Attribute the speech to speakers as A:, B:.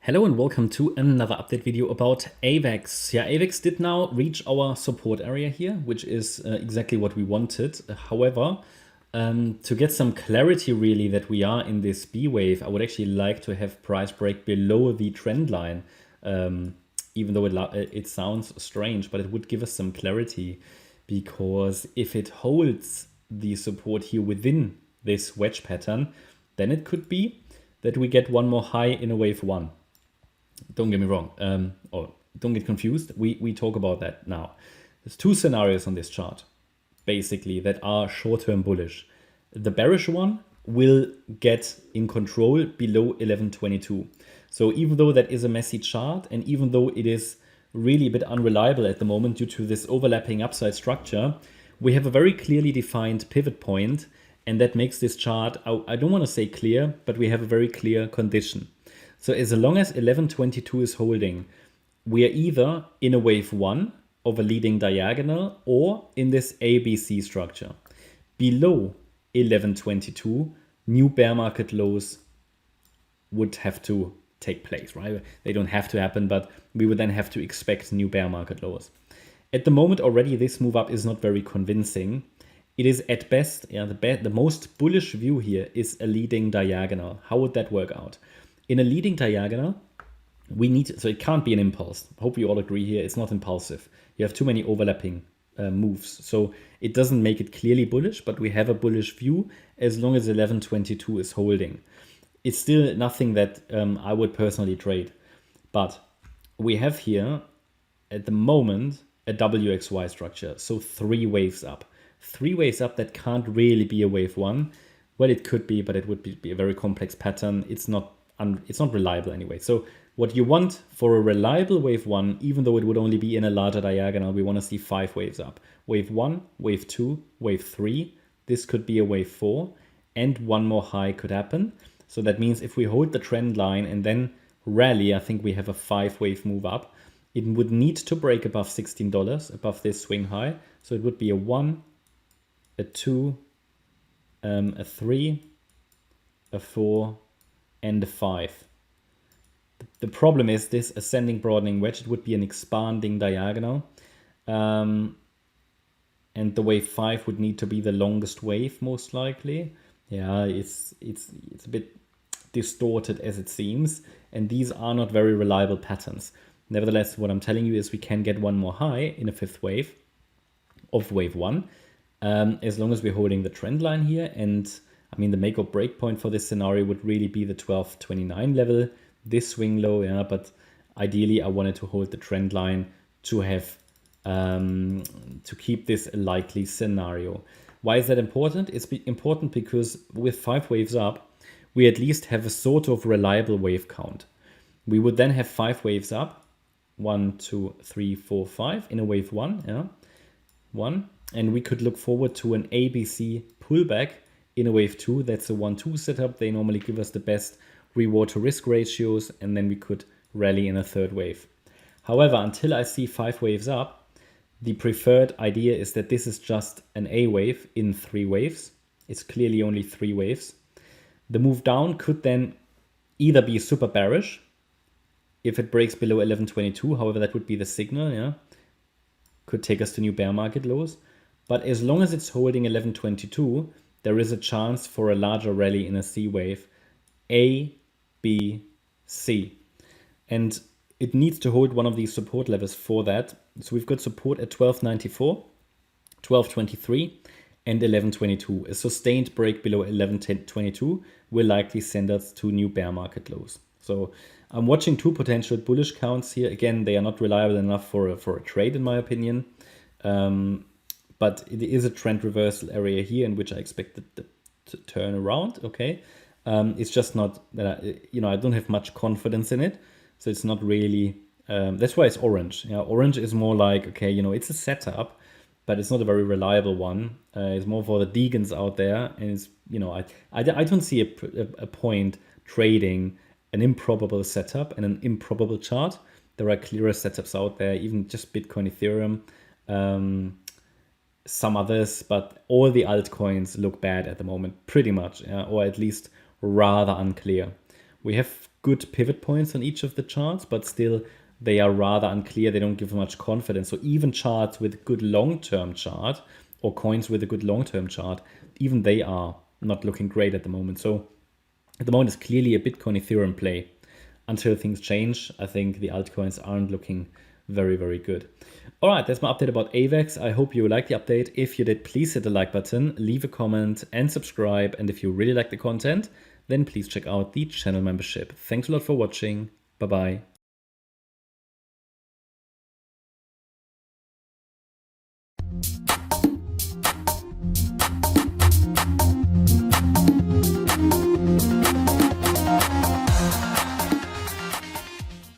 A: Hello and welcome to another update video about AVAX. Yeah, AVAX did now reach our support area here, which is exactly what we wanted. However, to get some clarity really that we are in this B wave, I would actually like to have price break below the trend line. Even though it sounds strange, but it would give us some clarity, because if it holds the support here within this wedge pattern, then it could be that we get one more high in a wave one. Don't get me wrong, or don't get confused. We talk about that now. There's two scenarios on this chart, basically, that are short-term bullish. The bearish one will get in control below 1122. So even though that is a messy chart, and even though it is really a bit unreliable at the moment due to this overlapping upside structure, we have a very clearly defined pivot point, and that makes this chart, I don't want to say clear, but we have a very clear condition. So as long as 1122 is holding, we are either in a wave one of a leading diagonal or in this ABC structure. Below 1122, new bear market lows would have to take place, right? They don't have to happen, but we would then have to expect new bear market lows. At the moment already, this move up is not very convincing. It is at best, the most bullish view here is a leading diagonal. How would that work out? In a leading diagonal, so it can't be an impulse. Hope you all agree here, it's not impulsive. You have too many overlapping moves. So it doesn't make it clearly bullish, but we have a bullish view as long as 1122 is holding. It's still nothing that I would personally trade. But we have here, at the moment, a WXY structure. So 3 waves up. 3 waves up, that can't really be a wave one. Well, it could be, but it would be a very complex pattern. It's not reliable anyway. So what you want for a reliable wave one, even though it would only be in a larger diagonal, we want to see 5 waves up. Wave 1, wave 2, wave 3. This could be a wave 4, and one more high could happen. So that means if we hold the trend line and then rally, I think we have a 5 wave move up. It would need to break above $16, above this swing high. So it would be a 1, a 2, a 3, a 4, and a 5. The problem is this ascending broadening wedge, it would be an expanding diagonal. And the wave 5 would need to be the longest wave, most likely. Yeah, it's a bit distorted as it seems, and these are not very reliable patterns. Nevertheless, what I'm telling you is we can get one more high in a 5th wave of wave 1, as long as we're holding the trend line here. And I mean, the make or break point for this scenario would really be the 1229 level, this swing low, yeah, but ideally I wanted to hold the trend line to have to keep this a likely scenario. Why is that important? It's important because with 5 waves up, we at least have a sort of reliable wave count. We would then have 5 waves up, 1, 2, 3, 4, 5 in a wave 1, yeah, 1, and we could look forward to an ABC pullback in a wave 2. That's a 1-2 setup. They normally give us the best reward to risk ratios, and then we could rally in a 3rd wave. However, until I see 5 waves up, the preferred idea is that this is just an A wave in 3 waves. It's clearly only 3 waves. The move down could then either be super bearish if it breaks below 1122. However, that would be the signal, yeah. Could take us to new bear market lows. But as long as it's holding 1122, there is a chance for a larger rally in a C wave, A, B, C. And it needs to hold one of these support levels for that. So we've got support at 1294, 1223, and 1122. A sustained break below 1122 will likely send us to new bear market lows. So I'm watching 2 potential bullish counts here. Again, they are not reliable enough for a trade, in my opinion. But it is a trend reversal area here in which I expect it to turn around, okay? It's just not that, I don't have much confidence in it. So it's not really, that's why it's orange. Yeah, orange is more like, okay, it's a setup, but it's not a very reliable one. It's more for the degens out there. And it's, I don't see a point trading an improbable setup and an improbable chart. There are clearer setups out there, even just Bitcoin, Ethereum, some others, but all the altcoins look bad at the moment, pretty much, or at least rather unclear. We have good pivot points on each of the charts, but still they are rather unclear. They don't give much confidence. So even charts with good long-term chart or coins with a good long-term chart, even they are not looking great at the moment. So at the moment, it's clearly a Bitcoin Ethereum play. Until things change, I think the altcoins aren't looking very, very good. All right, that's my update about AVAX. I hope you liked the update. If you did, please hit the like button, leave a comment and subscribe. And if you really like the content, then please check out the channel membership. Thanks a lot for watching. Bye-bye.